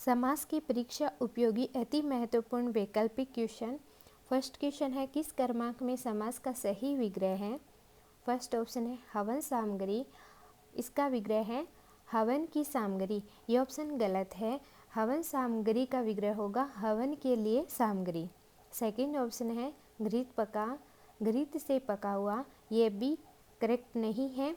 समास की परीक्षा उपयोगी अति महत्वपूर्ण वैकल्पिक क्वेश्चन। फर्स्ट क्वेश्चन है, किस क्रमांक में समास का सही विग्रह है? फर्स्ट ऑप्शन है हवन सामग्री, इसका विग्रह है हवन की सामग्री। ये ऑप्शन गलत है। हवन सामग्री का विग्रह होगा हवन के लिए सामग्री। सेकंड ऑप्शन है घृत पका, घृत से पका हुआ। ये भी करेक्ट नहीं है,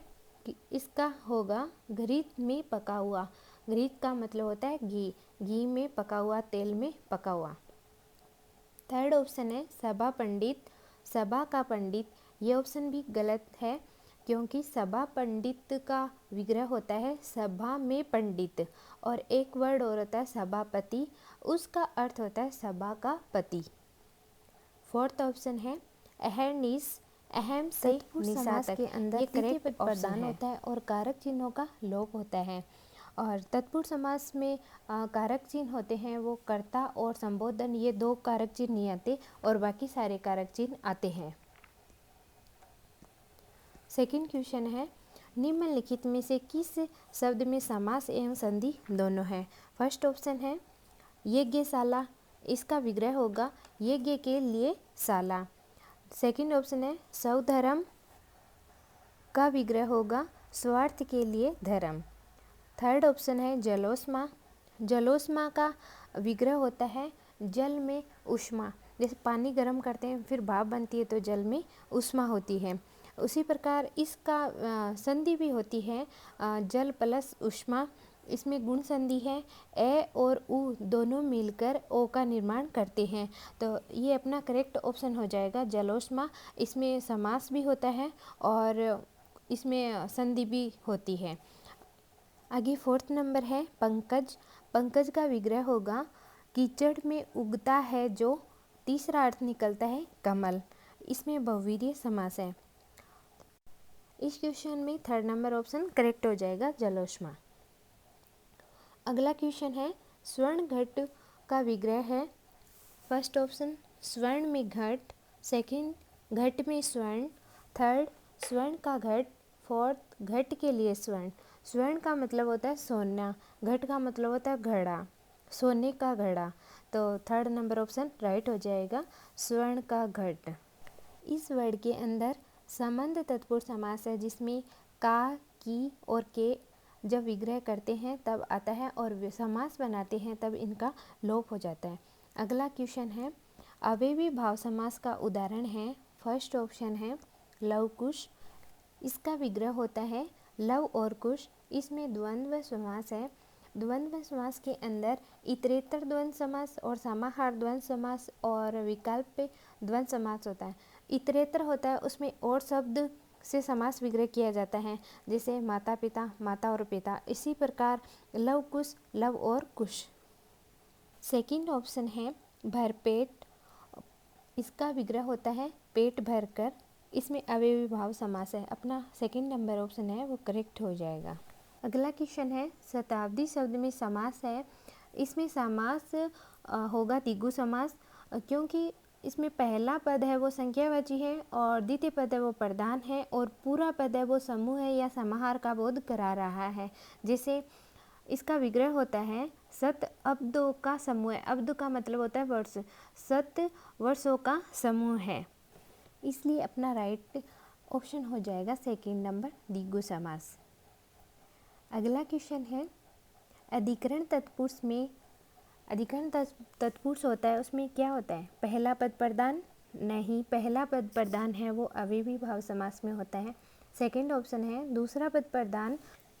इसका होगा घृत में पका हुआ। घृत का मतलब होता है घी, घी में पका हुआ, तेल में पका हुआ। थर्ड ऑप्शन है सभा पंडित, सभा का पंडित। ये ऑप्शन भी गलत है, क्योंकि सभा पंडित का विग्रह होता है सभा में पंडित, और एक वर्ड और होता है सभापति, उसका अर्थ होता है सभा का पति। फोर्थ ऑप्शन है अहर्निश, अहम से निशा तक। के अंदर करेक्ट प्रदान होता है और कारक चिन्हों का लोप होता है। और तत्पुरुष समास में कारक चिन्ह होते हैं वो कर्ता और संबोधन, ये दो कारक चिन्ह नहीं आते और बाकी सारे कारक चिन्ह आते हैं। सेकंड क्वेश्चन है, निम्नलिखित में से किस शब्द में समास एवं संधि दोनों है? फर्स्ट ऑप्शन है यज्ञशाला, इसका विग्रह होगा यज्ञ के लिए शाला। सेकंड ऑप्शन है सौधर्म, का विग्रह होगा स्वार्थ के लिए धर्म। थर्ड ऑप्शन है जलोष्मा, जलोष्मा का विग्रह होता है जल में उष्मा। जैसे पानी गर्म करते हैं फिर भाप बनती है तो जल में उष्मा होती है, उसी प्रकार इसका संधि भी होती है जल प्लस उष्मा। इसमें गुण संधि है, ए और उ दोनों मिलकर ओ का निर्माण करते हैं, तो ये अपना करेक्ट ऑप्शन हो जाएगा जलोष्मा। इसमें समास भी होता है और इसमें संधि भी होती है। आगे फोर्थ नंबर है पंकज, पंकज का विग्रह होगा कीचड़ में उगता है जो। तीसरा अर्थ निकलता है कमल, इसमें बहुव्रीहि समास है। इस क्वेश्चन में थर्ड नंबर ऑप्शन करेक्ट हो जाएगा जलोष्मा। अगला क्वेश्चन है स्वर्ण घट का विग्रह है। फर्स्ट ऑप्शन स्वर्ण में घट, सेकंड घट में स्वर्ण, थर्ड स्वर्ण का घट, फोर्थ घट के लिए स्वर्ण। स्वर्ण का मतलब होता है सोना, घट का मतलब होता है घड़ा, सोने का घड़ा, तो थर्ड नंबर ऑप्शन राइट हो जाएगा स्वर्ण का घट। इस वर्ड के अंदर संबंध तत्पुरुष समास है, जिसमें का, की और के जब विग्रह करते हैं तब आता है और समास बनाते हैं तब इनका लोप हो जाता है। अगला क्वेश्चन है अवयवी भाव समास का उदाहरण है। फर्स्ट ऑप्शन है लव कुश, इसका विग्रह होता है लव और कुश। इसमें द्वंद्व समास है। द्वंद्व समास के अंदर इतरेतर द्वंद्व समास और समाहार द्वंद्व समास और विकल्प द्वंद्व समास होता है। इतरेतर होता है उसमें और शब्द से समास विग्रह किया जाता है, जैसे माता पिता, माता और पिता। इसी प्रकार लव कुश, लव और कुश। सेकंड ऑप्शन है भरपेट, इसका विग्रह होता है पेट भरकर। इसमें अवयवी भाव समास है, अपना सेकंड नंबर ऑप्शन है वो करेक्ट हो जाएगा। अगला क्वेश्चन है शताब्दी शब्द में समास है। इसमें समास होगा द्विगु समास, क्योंकि इसमें पहला पद है वो संख्यावाची है और द्वितीय पद है वो प्रधान है और पूरा पद है वो समूह है या समाहार का बोध करा रहा है। जैसे इसका विग्रह होता है सत अब्दों का समूह है, अब्द का मतलब होता है वर्ष, सत वर्षों का समूह है, इसलिए अपना राइट ऑप्शन हो जाएगा सेकंड नंबर द्विगु समास। अगला क्वेश्चन है अधिकरण तत्पुरुष में, अधिकरण तत्पुरुष होता है उसमें क्या होता है? पहला पद प्रधान नहीं, पहला पद प्रधान है वो अवयवी भाव समास में होता है। सेकंड ऑप्शन है दूसरा पद प्रधान,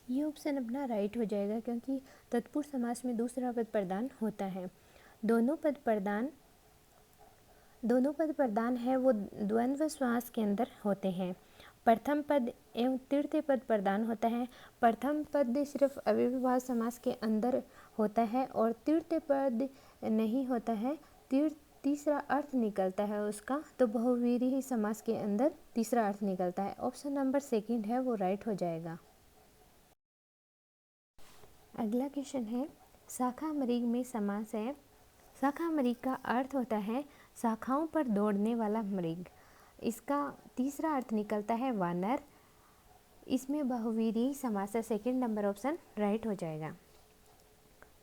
ये ऑप्शन अपना राइट हो जाएगा क्योंकि तत्पुरुष समास में दूसरा पद प्रधान होता है। दोनों पद प्रधान है वो द्वंद्व समास के अंदर होते हैं। प्रथम पद एवं तृतीय पद प्रधान होता है। प्रथम पद सिर्फ अवयवी भाव समास के अंदर होता है और तृतीय पद नहीं होता है, तीसरा अर्थ निकलता है उसका, तो बहुव्रीहि समास के अंदर तीसरा अर्थ निकलता है। ऑप्शन नंबर सेकंड है वो राइट हो जाएगा। अगला क्वेश्चन है शाखा मृग में समास है। शाखा मृग का अर्थ होता है शाखाओं पर दौड़ने वाला मृग, इसका तीसरा अर्थ निकलता है वानर। इसमें बहुव्रीहि समास है, सेकंड नंबर ऑप्शन राइट हो जाएगा।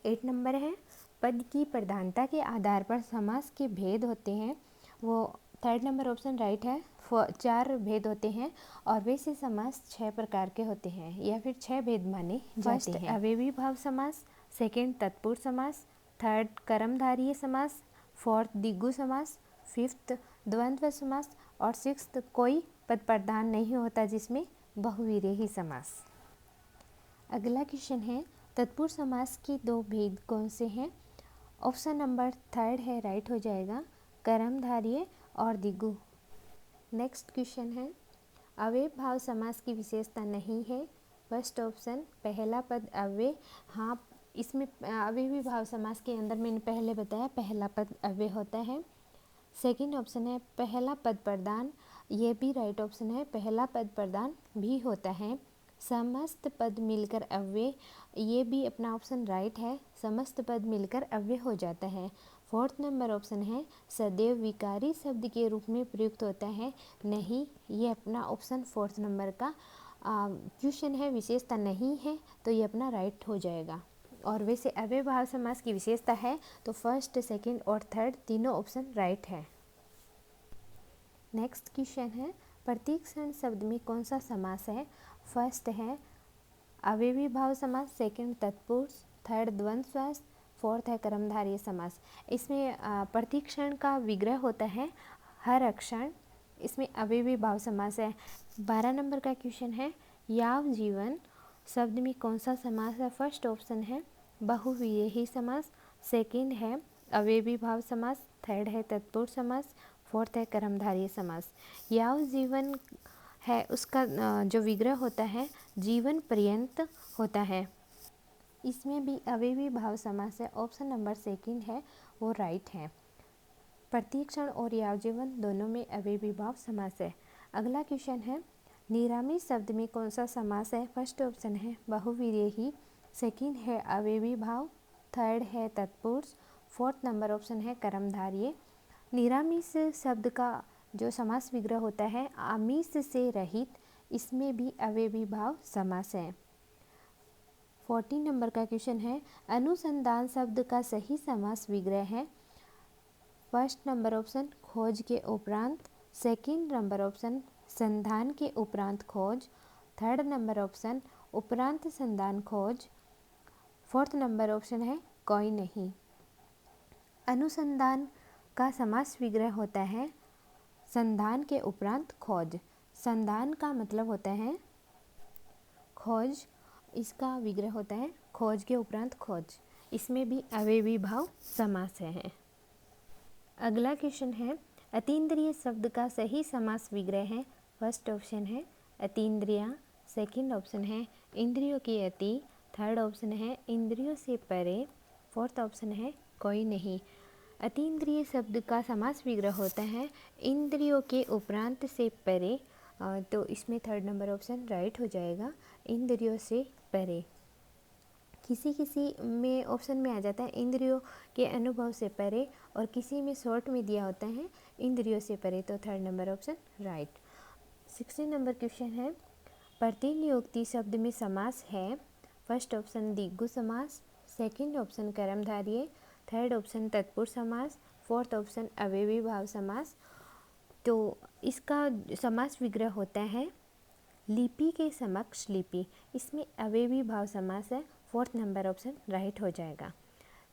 8 नंबर है पद की प्रधानता के आधार पर समास के भेद होते हैं। वो 3rd नंबर ऑप्शन राइट है। 4 भेद होते हैं और वैसे समास 6 प्रकार के होते हैं या फिर 6 भेद माने जाते हैं। अवयवी भाव समास, 2nd तत्पुरुष समास, 3rd कर्मधारय समास, 4th द्विगु समास, 5th द्वंद्व समास और 6th कोई पद प्रधान नहीं होता जिसमें बहुविरेही समास। अगला क्वेश्चन है तत्पुरुष समास के 2 भेद कौन से हैं? ऑप्शन नंबर 3rd है राइट हो जाएगा, कर्मधारय और द्विगु। नेक्स्ट क्वेश्चन है अव्यय भाव समास की विशेषता नहीं है। फर्स्ट ऑप्शन पहला पद अव्यय, हाँ इसमें अव्ययी भाव समास के अंदर मैंने पहले बताया पहला पद अव्यय होता है। सेकंड ऑप्शन है पहला पद प्रधान, ये भी राइट ऑप्शन है, पहला पद प्रधान भी होता है। समस्त पद मिलकर अव्यय, ये भी अपना ऑप्शन राइट है, समस्त पद मिलकर अव्यय हो जाता है। 4th नंबर ऑप्शन है सदैव विकारी शब्द के रूप में प्रयुक्त होता है, नहीं ये अपना ऑप्शन 4th नंबर का क्वेश्चन है, विशेषता नहीं है तो ये अपना राइट हो जाएगा। और वैसे अव्यय भाव समास की विशेषता है तो 1st, 2nd और 3rd तीनों ऑप्शन राइट है। नेक्स्ट क्वेश्चन है प्रतीक्षण शब्द में कौन सा समास है? फर्स्ट है अव्ययी भाव समास, 2nd तत्पुरुष, 3rd द्वंद्व समास, 4th है कर्मधारय समास। इसमें प्रतीक्षण का विग्रह होता है हर अक्षण, इसमें अव्ययी भाव समास है। 12 नंबर का क्वेश्चन है याव जीवन शब्द में कौन सा समास है? फर्स्ट ऑप्शन है बहुविरेही समास, 2nd है अव्ययी भाव समास, 3rd है तत्पुरुष समास, 4th है कर्मधारय समास। याव जीवन है उसका जो विग्रह होता है जीवन पर्यंत होता है, इसमें भी अव्ययी भाव समास है, ऑप्शन नंबर 2nd है वो राइट है। प्रतीक्षण और याव जीवन दोनों में अव्ययी भाव समास है। अगला क्वेश्चन है निरामी शब्द में कौन सा समास है? फर्स्ट ऑप्शन है बहुविरेही, 2nd है अव्ययी भाव, 3rd है तत्पुरुष, 4th नंबर ऑप्शन है कर्मधारय। निरामिष शब्द का जो समास विग्रह होता है आमिष से रहित, इसमें भी अव्ययी भाव समास है। 14 नंबर का क्वेश्चन है अनुसंधान शब्द का सही समास विग्रह है। फर्स्ट नंबर ऑप्शन खोज के उपरांत, 2nd नंबर ऑप्शन संधान के उपरांत खोज, 3rd नंबर ऑप्शन उपरांत संधान खोज, 4th नंबर ऑप्शन है कोई नहीं। अनुसंधान का समास विग्रह होता है संधान के उपरांत खोज। संधान का मतलब होता है खोज, इसका विग्रह होता है खोज के उपरांत खोज, इसमें भी अव्ययी भाव समास है। अगला क्वेश्चन है अतीन्द्रिय शब्द का सही समास विग्रह है। फर्स्ट ऑप्शन है अतीन्द्रिय, 2nd ऑप्शन है इंद्रियों की अति, 3rd ऑप्शन है इंद्रियों से परे, 4th ऑप्शन है कोई नहीं। अतीन्द्रिय शब्द का समास विग्रह होता है इंद्रियों के उपरांत से परे, तो इसमें 3rd नंबर ऑप्शन राइट हो जाएगा, इंद्रियों से परे। किसी किसी में ऑप्शन में आ जाता है इंद्रियों के अनुभव से परे और किसी में शॉर्ट में दिया होता है इंद्रियों से परे, तो 3rd number option right. 16 number question है प्रतिनियुक्ति शब्द में समास है। फर्स्ट ऑप्शन द्विगु समास, 2nd ऑप्शन कर्मधारय, 3rd ऑप्शन तत्पुरुष समास, 4th ऑप्शन अव्ययी भाव समास। तो इसका समास विग्रह होता है लिपि के समक्ष लिपि, इसमें अव्ययी भाव समास है, 4th नंबर ऑप्शन राइट हो जाएगा।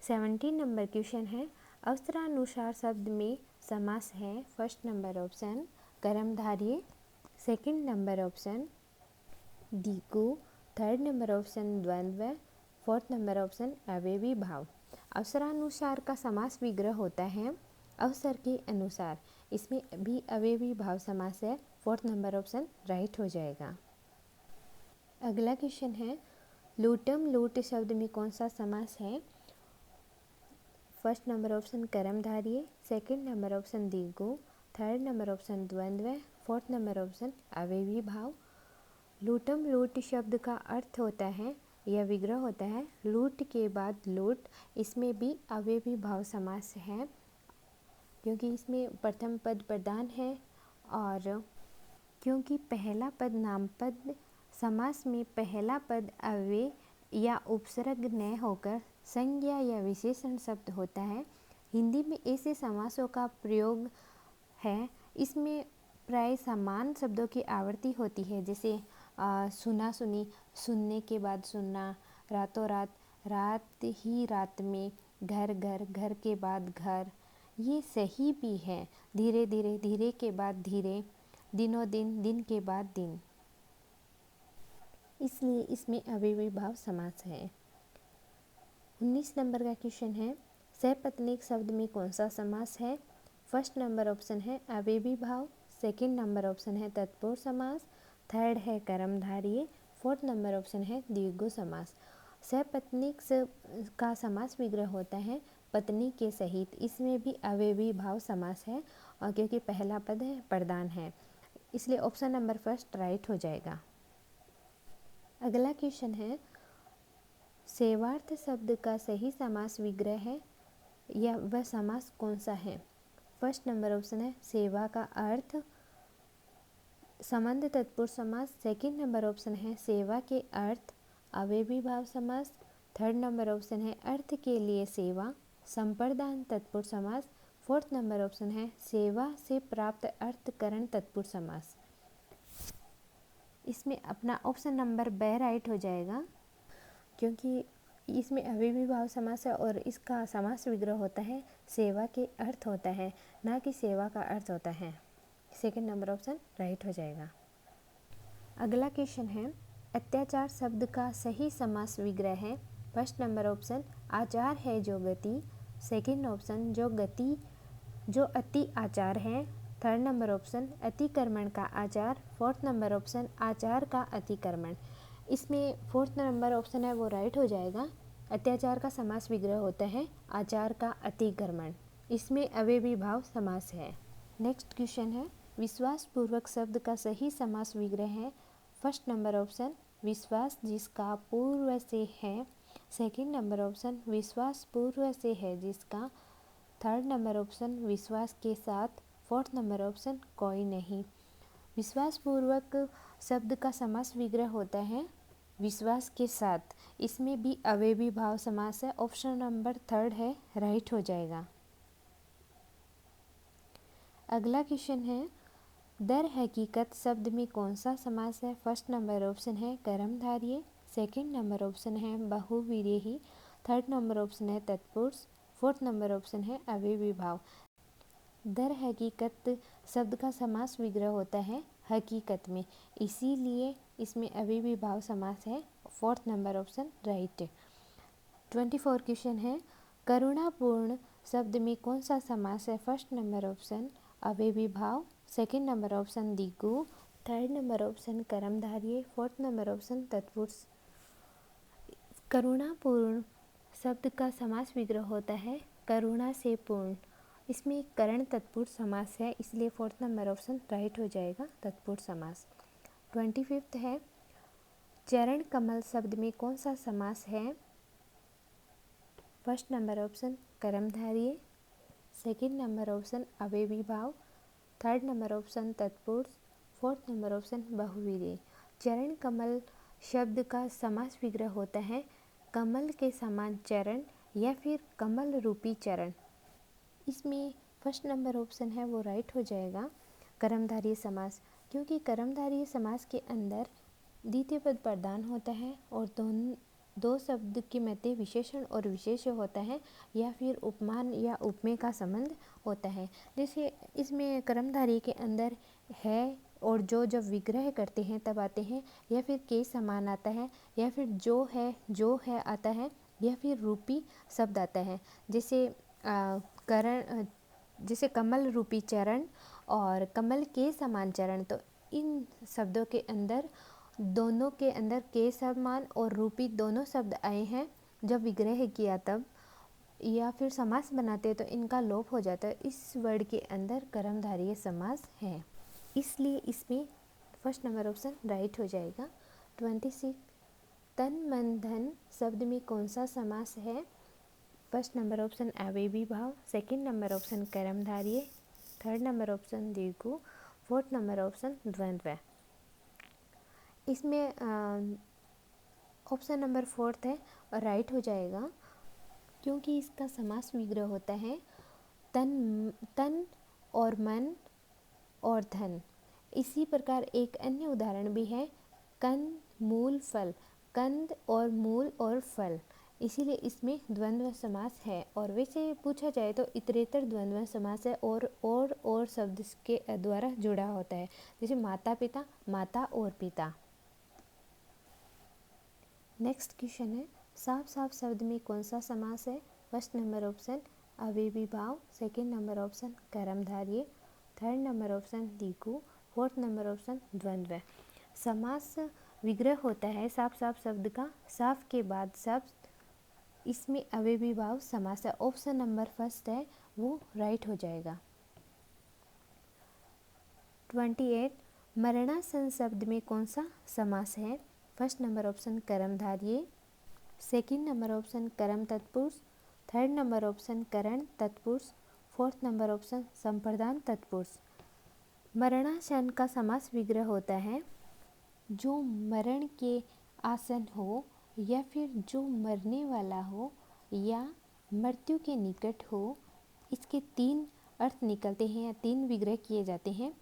17 नंबर क्वेश्चन है अवसरानुसार शब्द में समास है। फर्स्ट नंबर ऑप्शन कर्मधारय, 2nd नंबर ऑप्शन द्विगु, 3rd नंबर ऑप्शन द्वंद्व, 4th नंबर ऑप्शन अव्ययी भाव। अवसरानुसार का समास विग्रह होता है अवसर के अनुसार, इसमें भी अव्ययी भाव समास है, 4th नंबर ऑप्शन राइट हो जाएगा। अगला क्वेश्चन है लूटम लूट शब्द में कौन सा समास है? फर्स्ट नंबर ऑप्शन कर्मधारय, 2nd नंबर ऑप्शन द्विगु, 3rd नंबर ऑप्शन द्वंद्व, 4th नंबर ऑप्शन अव्ययी भाव। लूटम लूट शब्द का अर्थ होता है यह विग्रह होता है लूट के बाद लूट, इसमें भी अव्ययी भाव समास है क्योंकि इसमें प्रथम पद प्रधान है और क्योंकि पहला पद नामपद समास में पहला पद अव्यय या उपसर्ग न होकर संज्ञा या विशेषण शब्द होता है। हिंदी में ऐसे समासों का प्रयोग है, इसमें प्राय समान शब्दों की आवृत्ति होती है, जैसे सुना सुनी, सुनने के बाद सुनना, रातों रात, रात ही रात में, घर घर, घर के बाद घर। ये सही भी है। धीरे धीरे, धीरे के बाद धीरे, दिनों दिन, दिन के बाद दिन। इसलिए इसमें अव्ययी भाव समास है। 19 नंबर का क्वेश्चन है, सपत्नीक शब्द में कौन सा समास है? फर्स्ट नंबर ऑप्शन है अव्ययी भाव, सेकंड नंबर ऑप्शन है तत्पुरुष समास, थर्ड है कर्मधारय, फोर्थ नंबर ऑप्शन है द्विगु समास। सपत्नीक का समास विग्रह होता है पत्नी के सहित। इसमें भी अव्ययी भाव समास है, और क्योंकि पहला पद है प्रधान है, इसलिए ऑप्शन नंबर फर्स्ट राइट हो जाएगा। अगला क्वेश्चन है, सेवार्थ शब्द का सही समास विग्रह है या वह समास कौन सा है? फर्स्ट नंबर ऑप्शन है सेवा का अर्थ, संबंध तत्पुरुष समास। सेकंड नंबर ऑप्शन है सेवा के अर्थ, अव्ययी भाव समास। थर्ड नंबर ऑप्शन है अर्थ के लिए सेवा, संप्रदान तत्पुरुष समास। फोर्थ नंबर ऑप्शन है सेवा से प्राप्त अर्थकरण तत्पुरुष समास। इसमें अपना ऑप्शन नंबर ब राइट हो जाएगा, क्योंकि इसमें अव्ययी भाव समास है और इसका समास विग्रह होता है सेवा के अर्थ होता है, ना कि सेवा का अर्थ होता है। सेकंड नंबर ऑप्शन राइट हो जाएगा। अगला क्वेश्चन है, अत्याचार शब्द का सही समास विग्रह है। फर्स्ट नंबर ऑप्शन आचार है जो गति, सेकंड ऑप्शन जो गति जो अति आचार है, थर्ड नंबर ऑप्शन अतिक्रमण का आचार, फोर्थ नंबर ऑप्शन आचार का अतिक्रमण। इसमें फोर्थ नंबर ऑप्शन है वो राइट हो जाएगा। अत्याचार का समास विग्रह होता है आचार का अतिक्रमण। इसमें अव्ययी भाव समास है। नेक्स्ट क्वेश्चन है, विश्वास पूर्वक शब्द का सही समास विग्रह है। फर्स्ट नंबर ऑप्शन विश्वास जिसका पूर्व से है, सेकंड नंबर ऑप्शन विश्वास पूर्व से है जिसका, थर्ड नंबर ऑप्शन विश्वास के साथ, फोर्थ नंबर ऑप्शन कोई नहीं। विश्वास पूर्वक शब्द का समास विग्रह होता है विश्वास के साथ। इसमें भी अव्ययी भाव समास है, ऑप्शन नंबर थर्ड है राइट हो जाएगा। अगला क्वेश्चन है, दर हकीकत शब्द में कौन सा समास है? फर्स्ट नंबर ऑप्शन है कर्मधारय, सेकंड नंबर ऑप्शन है बहुव्रीहि, थर्ड नंबर ऑप्शन है तत्पुरुष, फोर्थ नंबर ऑप्शन है अव्ययी भाव। दर हकीकत शब्द का समास विग्रह होता है हकीकत में, इसीलिए इसमें अव्ययी भाव समास है, fourth number option right. 24 question है, करुणापूर्ण शब्द में कौन सा समास है? फर्स्ट नंबर ऑप्शन अव्ययी भाव, सेकंड नंबर ऑप्शन द्विगु, थर्ड नंबर ऑप्शन कर्मधारय, फोर्थ नंबर ऑप्शन तत्पुरुष। करुणापूर्ण शब्द का समास विग्रह होता है करुणा से पूर्ण। इसमें करण तत्पुरुष समास है, इसलिए फोर्थ नंबर ऑप्शन राइट हो जाएगा तत्पुरुष समास। 25 है, चरण कमल शब्द में कौन सा समास है? फर्स्ट नंबर ऑप्शन कर्मधारय, सेकंड नंबर ऑप्शन अव्ययी भाव, थर्ड नंबर ऑप्शन तत्पुरुष, फोर्थ नंबर ऑप्शन बहुव्रीहि। चरण कमल शब्द का समास विग्रह होता है कमल के समान चरण या फिर कमल रूपी चरण। इसमें फर्स्ट नंबर ऑप्शन है वो राइट हो जाएगा कर्मधारय समास, क्योंकि कर्मधारय समास के अंदर द्वितीय पद प्रधान होता है और दो शब्द के मध्य विशेषण और विशेष्य होता है, या फिर उपमान या उपमेय का संबंध होता है। जैसे इसमें कर्मधारय के अंदर है और जो जब विग्रह करते हैं तब आते हैं, या फिर के समान आता है, या फिर जो है आता है, या फिर रूपी शब्द आता है। जैसे करण, जैसे कमल रूपी चरण और कमल के समान चरण, तो इन शब्दों के अंदर दोनों के अंदर के समान और रूपी दोनों शब्द आए हैं। जब विग्रह किया तब या फिर समास बनाते हैं तो इनका लोप हो जाता है। इस वर्ड के अंदर कर्मधारय समास है, इसलिए इसमें फर्स्ट नंबर ऑप्शन राइट हो जाएगा। 26 तन मन धन शब्द में कौन सा समास है? फर्स्ट नंबर ऑप्शन अव्ययी भाव, सेकंड नंबर ऑप्शन कर्मधारय, थर्ड नंबर ऑप्शन द्विगु, फोर्थ नंबर ऑप्शन द्वंद्व। इसमें ऑप्शन नंबर फोर्थ है और राइट हो जाएगा। क्योंकि इसका समास विग्रह होता है तन और मन और धन। इसी प्रकार एक अन्य उदाहरण भी है कंद मूल फल, कंद और मूल और फल, इसीलिए इसमें द्वंद्व समास है। और वैसे पूछा जाए तो इतरेतर द्वंद्व समास है और शब्द के द्वारा जुड़ा होता है, जैसे माता पिता, माता और पिता। नेक्स्ट क्वेश्चन है साफ साफ शब्द में कौन सा समास है? फर्स्ट नंबर ऑप्शन अव्ययी भाव, सेकंड नंबर ऑप्शन कर्मधारय, थर्ड नंबर ऑप्शन द्विगु, फोर्थ नंबर ऑप्शन द्वंद्व। समास विग्रह होता है साफ साफ शब्द का, साफ के बाद शब्द, इसमें अव्ययी भाव समास है। ऑप्शन नंबर फर्स्ट है वो राइट हो जाएगा। 28 मरणासन शब्द में कौन सा समास है? फर्स्ट नंबर ऑप्शन कर्मधारय, सेकंड नंबर ऑप्शन कर्म तत्पुरुष, थर्ड नंबर ऑप्शन करण तत्पुरुष, फोर्थ नंबर ऑप्शन संप्रदान तत्पुरुष। मरणासन का समास विग्रह होता है जो मरण के आसन हो या फिर जो मरने वाला हो या मृत्यु के निकट हो। इसके 3 अर्थ निकलते हैं या 3 विग्रह किए जाते हैं,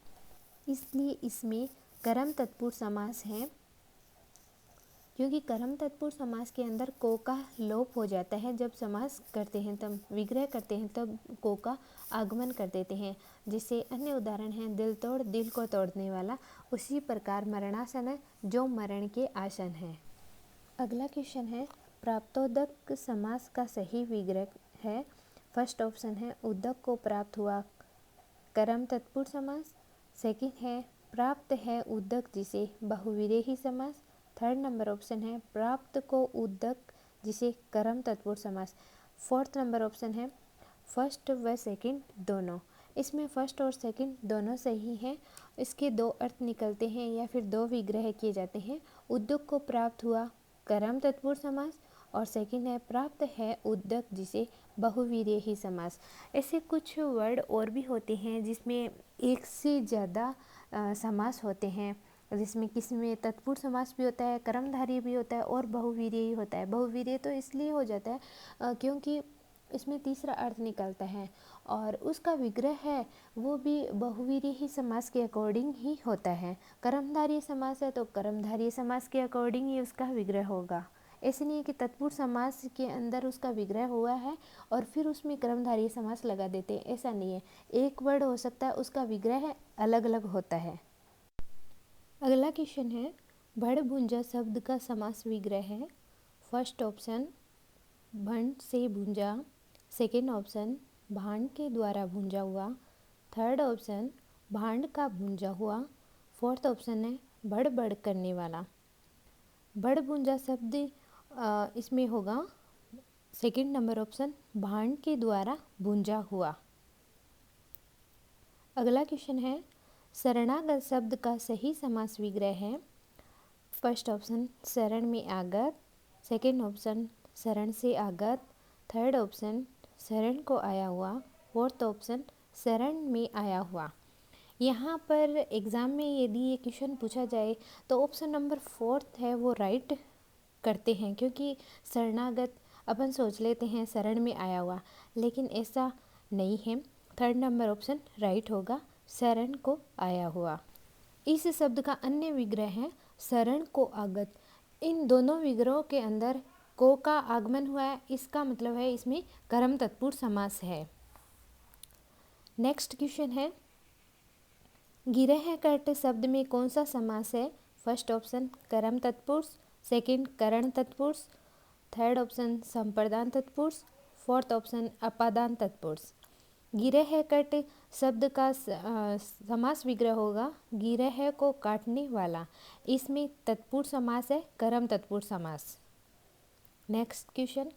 इसलिए इसमें कर्म तत्पुरुष समास है। क्योंकि कर्म तत्पुरुष समास के अंदर को का लोप हो जाता है, जब समास करते हैं तब विग्रह करते हैं तब को का आगमन कर देते हैं। जिससे अन्य उदाहरण है दिल तोड़, दिल को तोड़ने वाला। उसी प्रकार मरणासन है जो मरण के आसन है। अगला क्वेश्चन है प्राप्तोदक समास का सही विग्रह है। फर्स्ट ऑप्शन है उदक को प्राप्त हुआ, कर्म तत्पुरुष समास। सेकंड है प्राप्त है उदक जिसे बहुविरेही समास। थर्ड नंबर ऑप्शन है प्राप्त को उदक जिसे कर्म तत्पुरुष समास। फोर्थ नंबर ऑप्शन है फर्स्ट व सेकंड दोनों। इसमें फर्स्ट और सेकंड दोनों सही है। इसके 2 अर्थ निकलते हैं या फिर 2 विग्रह किए जाते हैं। उद्योग को प्राप्त हुआ कर्म तत्पुरुष समास और सेकंड है प्राप्त है उद्योग जिसे बहुविरेही समास। ऐसे कुछ वर्ड और भी होते हैं जिसमें एक से ज़्यादा समास होते हैं, जिसमें किसी में तत्पुरुष समास भी होता है, कर्मधारय भी होता है और बहुवीर्य होता है। बहुवीर्य तो इसलिए हो जाता है क्योंकि इसमें तीसरा अर्थ निकलता है और उसका विग्रह है वो भी बहुवीर्य ही समास के अकॉर्डिंग ही होता है। कर्मधारय समास है तो कर्मधारय समास के अकॉर्डिंग ही उसका विग्रह होगा। ऐसे नहीं है कि तत्पुरुष समास के अंदर उसका विग्रह हुआ है और फिर उसमें कर्मधारय समास लगा देते हैं, ऐसा नहीं है। एक वर्ड हो सकता है उसका विग्रह अलग अलग होता है। अगला क्वेश्चन है भड़ भुंजा शब्द का समास विग्रह है। फर्स्ट ऑप्शन भंड से भुंजा, सेकेंड ऑप्शन भांड के द्वारा भुंजा हुआ, थर्ड ऑप्शन भांड का भुंजा हुआ, फोर्थ ऑप्शन है बड़ बड़ करने वाला। बड़ भुंजा शब्द इसमें होगा सेकेंड नंबर ऑप्शन भांड के द्वारा भुंजा हुआ। अगला क्वेश्चन है शरणागत शब्द का सही समास विग्रह है। फर्स्ट ऑप्शन शरण में आगत, सेकेंड ऑप्शन शरण से आगत, थर्ड ऑप्शन शरण को आया हुआ, फोर्थ ऑप्शन शरण में आया हुआ। यहाँ पर एग्ज़ाम में यदि ये क्वेश्चन पूछा जाए तो ऑप्शन नंबर फोर्थ है वो राइट करते हैं, क्योंकि शरणागत अपन सोच लेते हैं शरण में आया हुआ, लेकिन ऐसा नहीं है। थर्ड नंबर ऑप्शन राइट होगा, शरण को आया हुआ। इस शब्द का अन्य विग्रह है शरण को आगत। इन दोनों विग्रहों के अंदर को का आगमन हुआ है, इसका मतलब है इसमें कर्म तत्पुरुष समास है। नेक्स्ट क्वेश्चन है गिरह कट शब्द में कौन सा समास है? फर्स्ट ऑप्शन कर्म तत्पुरुष, सेकंड करण तत्पुरुष, थर्ड ऑप्शन संप्रदान तत्पुरुष, फोर्थ ऑप्शन अपादान तत्पुरुष। गिरह कट शब्द का समास विग्रह होगा गिरह को काटने वाला। इसमें तत्पुरुष समास है कर्म तत्पुरुष समास। नेक्स्ट क्वेश्चन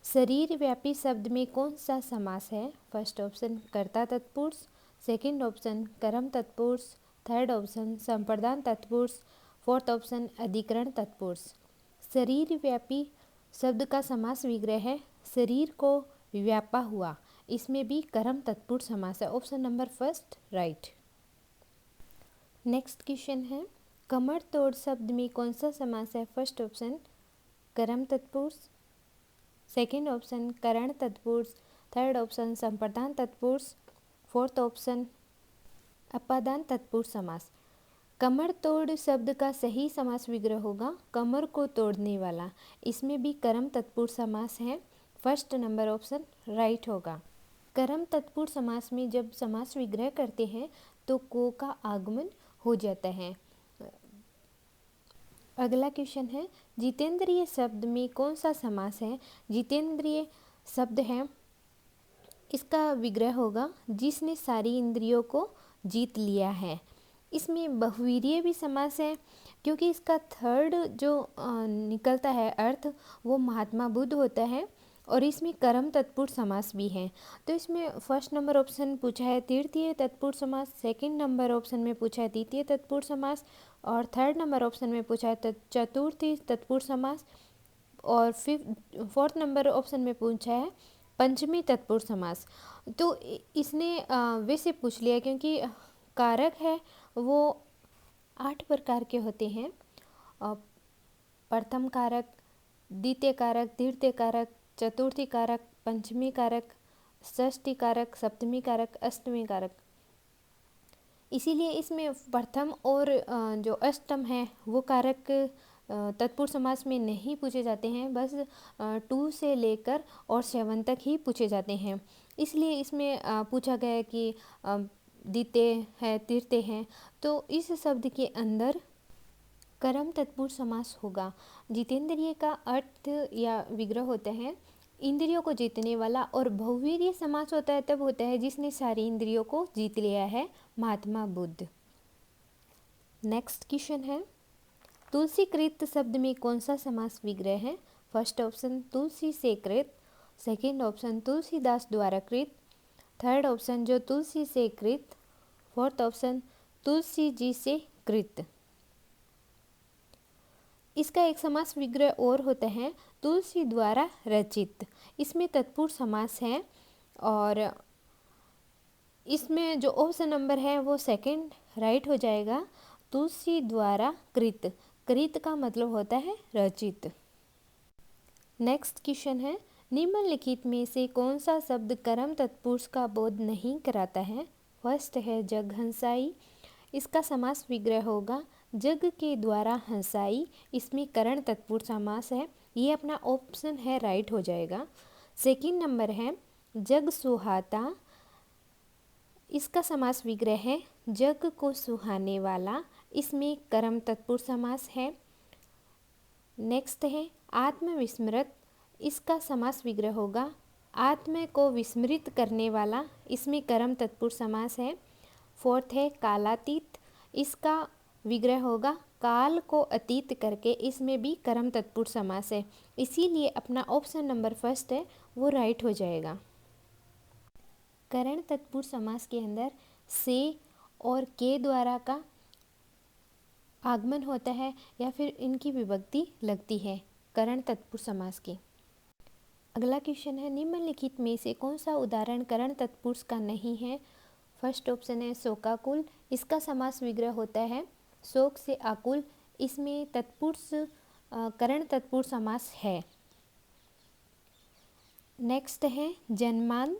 शरीर व्यापी शब्द में कौन सा समास है? फर्स्ट ऑप्शन कर्ता तत्पुरुष, सेकंड ऑप्शन कर्म तत्पुरुष, थर्ड ऑप्शन संप्रदान तत्पुरुष, फोर्थ ऑप्शन अधिकरण तत्पुरुष। शरीर व्यापी शब्द का समास विग्रह है शरीर को व्यापा हुआ। इसमें भी कर्म तत्पुरुष समास है। Option number first right. Next question है कमर तोड़ शब्द में कौन सा समास है? फर्स्ट ऑप्शन कर्म तत्पुरुष, सेकंड ऑप्शन करण तत्पुरुष, थर्ड ऑप्शन संप्रदान तत्पुरुष, फोर्थ ऑप्शन अपादान तत्पुरुष समास। कमर तोड़ शब्द का सही समास विग्रह होगा कमर को तोड़ने वाला। इसमें भी कर्म तत्पुरुष समास है, फर्स्ट नंबर ऑप्शन राइट होगा। कर्म तत्पुरुष समास में जब समास विग्रह करते हैं तो को का आगमन हो जाता है। अगला क्वेश्चन है जितेंद्रिय शब्द में कौन सा समास है। जितेंद्रिय शब्द है, इसका विग्रह होगा जिसने सारी इंद्रियों को जीत लिया है। इसमें बहुवीर्य भी समास है क्योंकि इसका थर्ड जो निकलता है अर्थ वो महात्मा बुद्ध होता है और इसमें कर्म तत्पुरुष समास भी है। तो इसमें फर्स्ट नंबर ऑप्शन पूछा है तृतीय तत्पुरुष समास, सेकंड नंबर ऑप्शन में पूछा है द्वितीय तत्पुरुष समास और थर्ड नंबर ऑप्शन में पूछा है चतुर्थी तत्पुरुष समास और फोर्थ नंबर ऑप्शन में पूछा है पंचमी तत्पुरुष समास। तो इसने वैसे पूछ लिया क्योंकि कारक है वो 8 प्रकार के होते हैं, प्रथम कारक, द्वितीय कारक, तृतीय कारक, चतुर्थी कारक, पंचमी कारक, षष्ठी कारक, सप्तमी कारक, अष्टमी कारक। इसीलिए इसमें प्रथम और जो अष्टम है वो कारक तत्पुरुष समास में नहीं पूछे जाते हैं, बस 2 से लेकर और 7 तक ही पूछे जाते हैं। इसलिए इसमें पूछा गया है कि द्वितीय है, तृतीय है, तो इस शब्द के अंदर कर्म तत्पुरुष समास होगा। जितेंद्रिय का अर्थ या विग्रह होता है इंद्रियों को जीतने वाला और बहुवीर्य समास होता है तब होता है जिसने सारी इंद्रियों को जीत लिया है, महात्मा बुद्ध। नेक्स्ट क्वेश्चन है तुलसी कृत शब्द में कौन सा समास विग्रह है। फर्स्ट ऑप्शन तुलसी से कृत, सेकंड ऑप्शन तुलसीदास द्वारा कृत, थर्ड ऑप्शन जो तुलसी से कृत, फोर्थ ऑप्शन तुलसी जी से कृत। इसका एक समास विग्रह और होता है तुलसी द्वारा रचित। इसमें तत्पुरुष समास है और इसमें जो ऑप्शन नंबर है वो सेकंड राइट हो जाएगा, तुलसी द्वारा कृत। कृत का मतलब होता है रचित। नेक्स्ट क्वेश्चन है निम्नलिखित में से कौन सा शब्द कर्म तत्पुरुष का बोध नहीं कराता है। फर्स्ट है जग हंसाई, इसका समास विग्रह होगा जग के द्वारा हंसाई। इसमें करण तत्पुरुष समास है, ये अपना ऑप्शन है राइट हो जाएगा। सेकंड नंबर है जग सुहाता, इसका समास विग्रह है जग को सुहाने वाला। इसमें कर्म तत्पुरुष समास है। नेक्स्ट है आत्मविस्मृत, इसका समास विग्रह होगा आत्म को विस्मृत करने वाला। इसमें कर्म तत्पुरुष समास है। फोर्थ है कालातीत, इसका विग्रह होगा काल को अतीत करके। इसमें भी कर्म तत्पुरुष समास है, इसीलिए अपना ऑप्शन नंबर फर्स्ट है वो राइट हो जाएगा। करण तत्पुरुष समास के अंदर से और के द्वारा का आगमन होता है या फिर इनकी विभक्ति लगती है करण तत्पुरुष समास की। अगला क्वेश्चन है निम्नलिखित में से कौन सा उदाहरण करण तत्पुरुष का नहीं है। फर्स्ट ऑप्शन है शोकाकुल, इसका समास विग्रह होता है शोक से आकुल। इसमें तत्पुरुष करण तत्पुरुष समास है। नेक्स्ट है जन्मांध,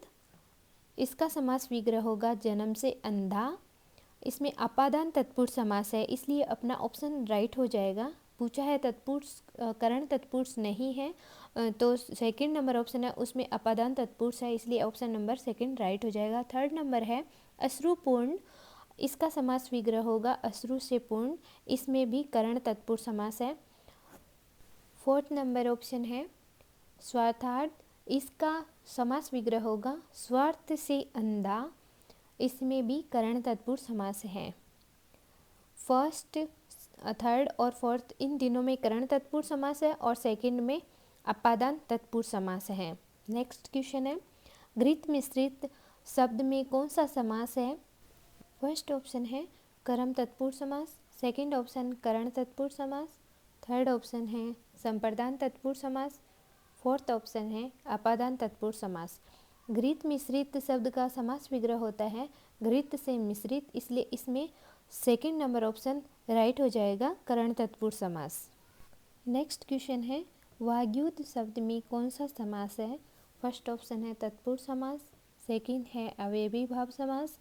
इसका समास विग्रह होगा जन्म से अंधा। इसमें अपादान तत्पुरुष समास है, इसलिए अपना ऑप्शन राइट हो जाएगा। पूछा है तत्पुरुष करण तत्पुरुष नहीं है तो सेकंड नंबर ऑप्शन है उसमें अपादान तत्पुरुष है, इसलिए ऑप्शन नंबर सेकंड राइट हो जाएगा। थर्ड नंबर है अश्रुपूर्ण, इसका समास विग्रह होगा अश्रु से पूर्ण। इसमें भी करण तत्पुरुष समास है। फोर्थ नंबर ऑप्शन है स्वार्थार्थ, इसका समास विग्रह होगा स्वार्थ से अंधा। इसमें भी करण तत्पुरुष समास है। फर्स्ट, थर्ड और फोर्थ इन तीनों में करण तत्पुरुष समास है और सेकंड में अपादान तत्पुरुष समास है। नेक्स्ट क्वेश्चन है घृत मिश्रित शब्द में कौन सा समास है। फर्स्ट ऑप्शन है कर्म तत्पुरुष समास, सेकंड ऑप्शन करण तत्पुरुष समास, थर्ड ऑप्शन है संप्रदान तत्पुरुष समास, फोर्थ ऑप्शन है अपादान तत्पुरुष समास। घृत मिश्रित शब्द का समास विग्रह होता है घृत से मिश्रित, इसलिए इसमें सेकंड नंबर ऑप्शन राइट हो जाएगा करण तत्पुरुष समास। नेक्स्ट क्वेश्चन है वाग्युत शब्द में कौन सा समास है? फर्स्ट ऑप्शन है तत्पुरुष समास, सेकंड है अवयवी भाव समास,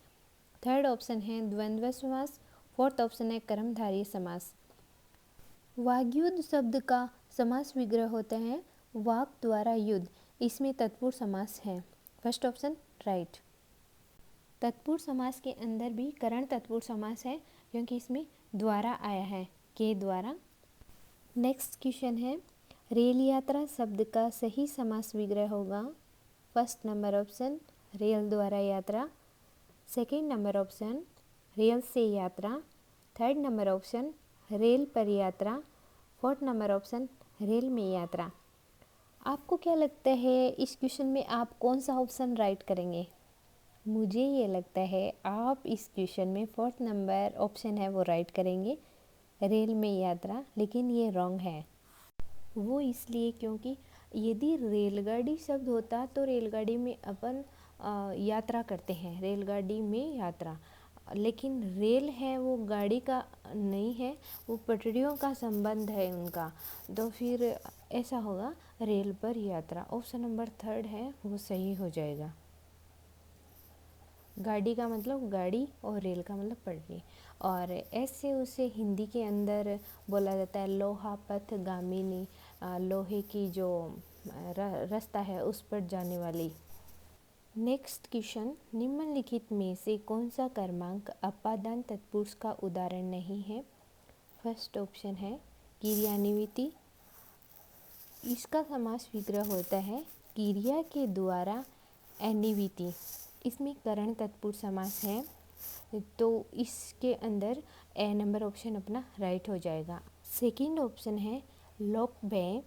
थर्ड ऑप्शन है द्वंद्व समास, फोर्थ ऑप्शन है कर्मधारय समास। वाग्युत शब्द का समास विग्रह होता है वाक द्वारा युद्ध, इसमें तत्पुरुष समास है। First option right. तत्पुरुष समास के अंदर भी करण तत्पुरुष समास है क्योंकि इसमें द्वारा आया है, के द्वारा। नेक्स्ट क्वेश्चन है रेल यात्रा शब्द का सही समास विग्रह होगा। फर्स्ट नंबर ऑप्शन रेल द्वारा यात्रा, सेकंड नंबर ऑप्शन रेल से यात्रा, थर्ड नंबर ऑप्शन रेल पर यात्रा, फोर्थ नंबर ऑप्शन रेल में यात्रा। आपको क्या लगता है इस क्वेश्चन में आप कौन सा ऑप्शन राइट करेंगे? मुझे ये लगता है आप इस क्वेश्चन में फोर्थ नंबर ऑप्शन है वो राइट करेंगे, रेल में यात्रा, लेकिन ये रॉन्ग है। वो इसलिए क्योंकि यदि रेलगाड़ी शब्द होता तो रेलगाड़ी में अपन यात्रा करते हैं, रेलगाड़ी में यात्रा, लेकिन रेल है वो गाड़ी का नहीं है, वो पटरियों का संबंध है उनका, तो फिर ऐसा होगा रेल पर यात्रा। ऑप्शन नंबर थर्ड है वो सही हो जाएगा। गाड़ी का मतलब गाड़ी और रेल का मतलब पटरी, और ऐसे उसे हिंदी के अंदर बोला जाता है लोहा पथ गामिनी, लोहे की जो रास्ता है उस पर जाने वाली। नेक्स्ट क्वेश्चन, निम्नलिखित में से कौन सा कर्मांक अपादान तत्पुरुष का उदाहरण नहीं है? फर्स्ट ऑप्शन है क्रियान्विति, इसका समास विग्रह होता है क्रिया के द्वारा अन्विति, इसमें करण तत्पुरुष समास है, तो इसके अंदर ए नंबर ऑप्शन अपना राइट हो जाएगा। सेकंड ऑप्शन है लोक भय,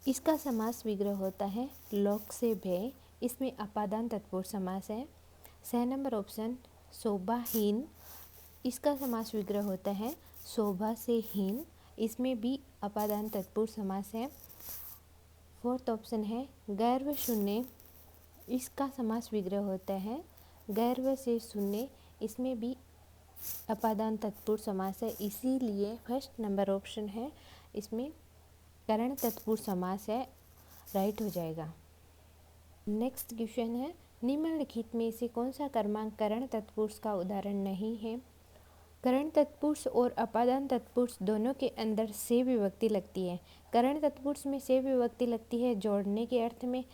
इसका समास विग्रह होता है लोक से भय, इसमें अपादान तत्पुरुष समास है। 6 नंबर ऑप्शन शोभाहीन, इसका समास विग्रह होता है शोभा से हीन, इसमें भी अपादान तत्पुरुष समास है। फोर्थ ऑप्शन है गर्व शून्य, इसका समास विग्रह होता है गर्व से शून्य, इसमें भी अपादान तत्पुरुष समास है, इसीलिए फर्स्ट नंबर ऑप्शन है इसमें करण तत्पुरुष समास है, राइट हो जाएगा। नेक्स्ट क्वेश्चन है निम्नलिखित में से कौन सा कर्मांक करण तत्पुरुष का उदाहरण नहीं है? करण तत्पुरुष और अपादान तत्पुरुष दोनों के अंदर से विभक्ति लगती है। करण तत्पुरुष में से विभक्ति लगती है जोड़ने के अर्थ में,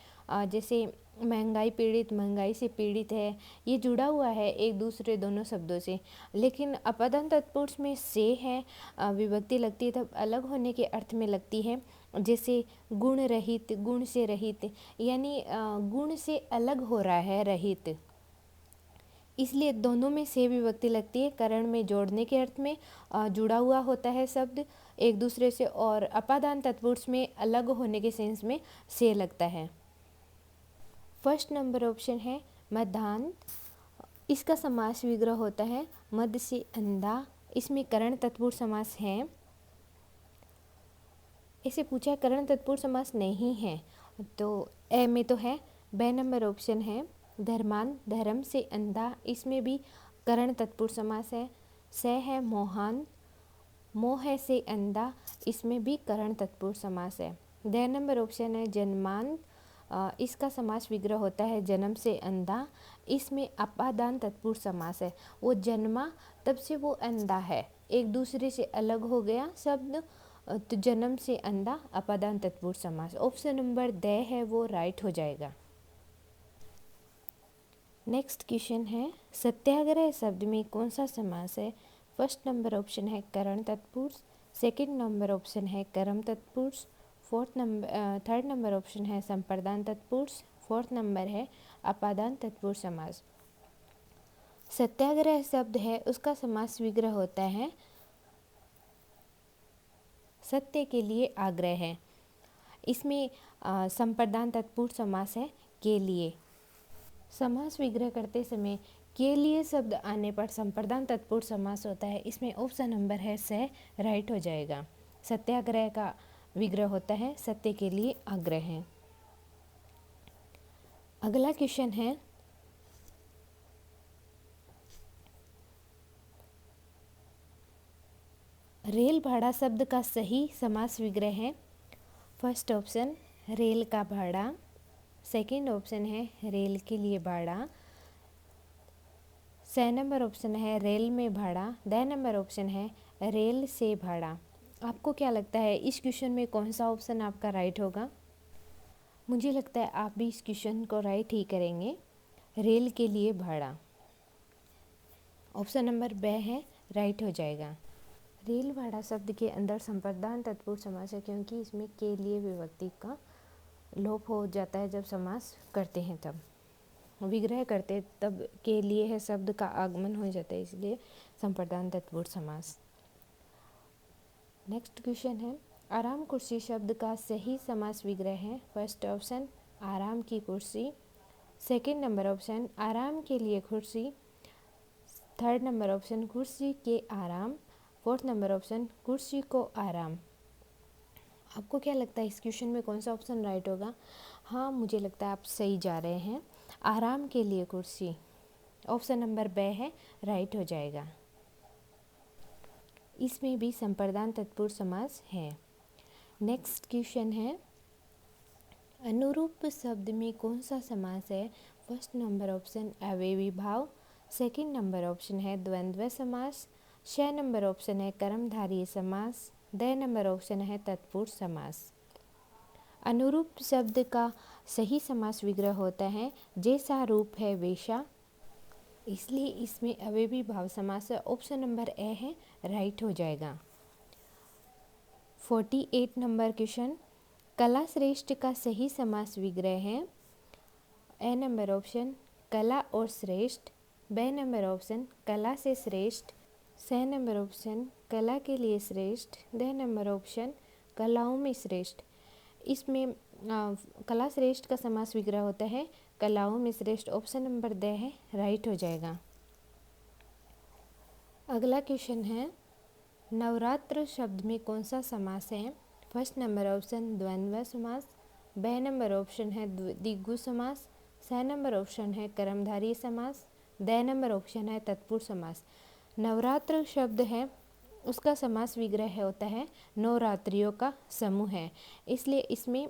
जैसे महंगाई पीड़ित महंगाई से पीड़ित है, ये जुड़ा हुआ है एक दूसरे दोनों शब्दों से। लेकिन अपादान तत्पुरुष में से है विभक्ति लगती है तब अलग होने के अर्थ में लगती है, जैसे गुण रहित, गुण से रहित, यानी गुण से अलग हो रहा है रहित, इसलिए दोनों में से विभक्ति लगती है। करण में जोड़ने के अर्थ में जुड़ा हुआ होता है शब्द एक दूसरे से, और अपादान तत्पुरुष में अलग होने के सेंस में से लगता है। फर्स्ट नंबर ऑप्शन है मध्यान्ह, इसका समास विग्रह होता है मध्य से अंधा, इसमें करण तत्पुरुष समास है। इसे पूछा करण तत्पुरुष समास नहीं है तो ए में तो है। बे नंबर ऑप्शन है धर्मान, धर्म से अंधा, इसमें भी करण तत्पुरुष समास है। से है मोहान, मोह से अंधा, इसमें भी करण तत्पुरुष समास है। दे नंबर ऑप्शन है जन्मान, इसका समास विग्रह होता है जन्म से अंधा, इसमें अपादान तत्पुरुष समास है। वो जन्मा तब से वो अंधा है, एक दूसरे से अलग हो गया शब्द, तो जन्म से अंधा अपादान तत्पुरुष समास। ऑप्शन नंबर दे है वो राइट हो जाएगा। नेक्स्ट क्वेश्चन है सत्याग्रह शब्द में कौन सा समास है? फर्स्ट नंबर ऑप्शन है करण तत्पुरुष, सेकंड नंबर ऑप्शन है कर्म तत्पुरुष, थर्ड नंबर ऑप्शन है संप्रदान तत्पुरुष, फोर्थ नंबर है अपादान तत्पुरुष समास। सत्याग्रह शब्द है उसका समास विग्रह होता है सत्य के लिए आग्रह है, इसमें संप्रदान तत्पुरुष समास है के लिए। समास विग्रह करते समय के लिए शब्द आने पर संप्रदान तत्पुरुष समास होता है, इसमें ऑप्शन नंबर है से राइट हो जाएगा। सत्याग्रह का विग्रह होता है सत्य के लिए आग्रह है। अगला क्वेश्चन है रेल भाड़ा शब्द का सही समास विग्रह है। फर्स्ट ऑप्शन रेल का भाड़ा, सेकंड ऑप्शन है रेल के लिए भाड़ा, सी नंबर ऑप्शन है रेल में भाड़ा, द नंबर ऑप्शन है रेल से भाड़ा। आपको क्या लगता है इस क्वेश्चन में कौन सा ऑप्शन आपका राइट होगा? मुझे लगता है आप भी इस क्वेश्चन को राइट ही करेंगे। रेल के लिए भाड़ा ऑप्शन नंबर ब है, राइट हो जाएगा। रेल भाड़ा शब्द के अंदर संप्रदान तत्पुरुष समास है, क्योंकि इसमें के लिए विभक्ति का लोप हो जाता है जब समास करते हैं, तब विग्रह करते तब के लिए है शब्द का आगमन हो जाता है, इसलिए संप्रदान तत्पुरुष समास। नेक्स्ट क्वेश्चन है आराम कुर्सी शब्द का सही समास विग्रह है। फर्स्ट ऑप्शन आराम की कुर्सी, सेकंड नंबर ऑप्शन आराम के लिए कुर्सी, थर्ड नंबर ऑप्शन कुर्सी के आराम, फोर्थ नंबर ऑप्शन कुर्सी को आराम। आपको क्या लगता है इस क्वेश्चन में कौन सा ऑप्शन राइट होगा? हाँ, मुझे लगता है आप सही जा रहे हैं। आराम के लिए कुर्सी ऑप्शन नंबर ब है, राइट हो जाएगा। इसमें भी संप्रदान तत्पुरुष समास है। नेक्स्ट क्वेश्चन है अनुरूप शब्द में कौन सा समास है? फर्स्ट नंबर ऑप्शन अवयवी भाव, सेकंड नंबर ऑप्शन है द्वंद्व समास, छह नंबर ऑप्शन है कर्मधारय समास, द नंबर ऑप्शन है तत्पुरुष समास। अनुरूप शब्द का सही समास विग्रह होता है जैसा रूप है वैसा, इसलिए इसमें अवयवी भाव समास ऑप्शन नंबर ए है, राइट हो जाएगा। 48 नंबर क्वेश्चन कला श्रेष्ठ का सही समास विग्रह है। ए नंबर ऑप्शन कला और श्रेष्ठ, बे नंबर ऑप्शन कला से श्रेष्ठ, सी नंबर ऑप्शन कला के लिए श्रेष्ठ, द नंबर ऑप्शन कलाओं में श्रेष्ठ। इसमें कला श्रेष्ठ का समास विग्रह होता है कलाओं में श्रेष्ठ, ऑप्शन नंबर द है, राइट हो जाएगा। अगला क्वेश्चन है नवरात्र शब्द में कौन सा समास है? फर्स्ट नंबर ऑप्शन द्वंद्व समास, बे नंबर ऑप्शन है द्विगु समास, सी नंबर ऑप्शन है कर्मधारय समास, द नंबर ऑप्शन है तत्पुरुष समास। नवरात्र शब्द है उसका समास विग्रह होता है नवरात्रियों का समूह है, इसलिए इसमें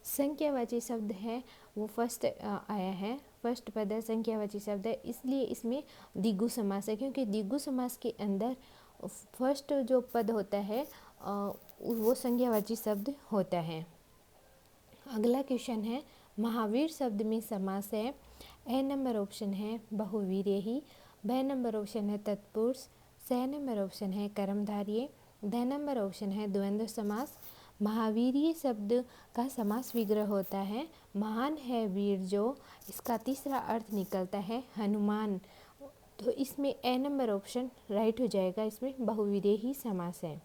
संख्यावाची शब्द है वो फर्स्ट आया है, फर्स्ट पद है संख्यावाची शब्द है, इसलिए इसमें द्विगु समास है, क्योंकि द्विगु समास के अंदर फर्स्ट जो पद होता है वो संख्यावाची शब्द होता है। अगला क्वेश्चन है महावीर शब्द में समास है। ए नंबर ऑप्शन है बहुवीर्यही, बे नंबर ऑप्शन है तत्पुरुष, सी नंबर ऑप्शन है कर्मधारय, द नंबर ऑप्शन है द्वंद्व समास। महावीर्य शब्द का समास विग्रह होता है महान है वीर जो, इसका तीसरा अर्थ निकलता है हनुमान, तो इसमें ए नंबर ऑप्शन राइट हो जाएगा, इसमें बहुवीर्यही समास है।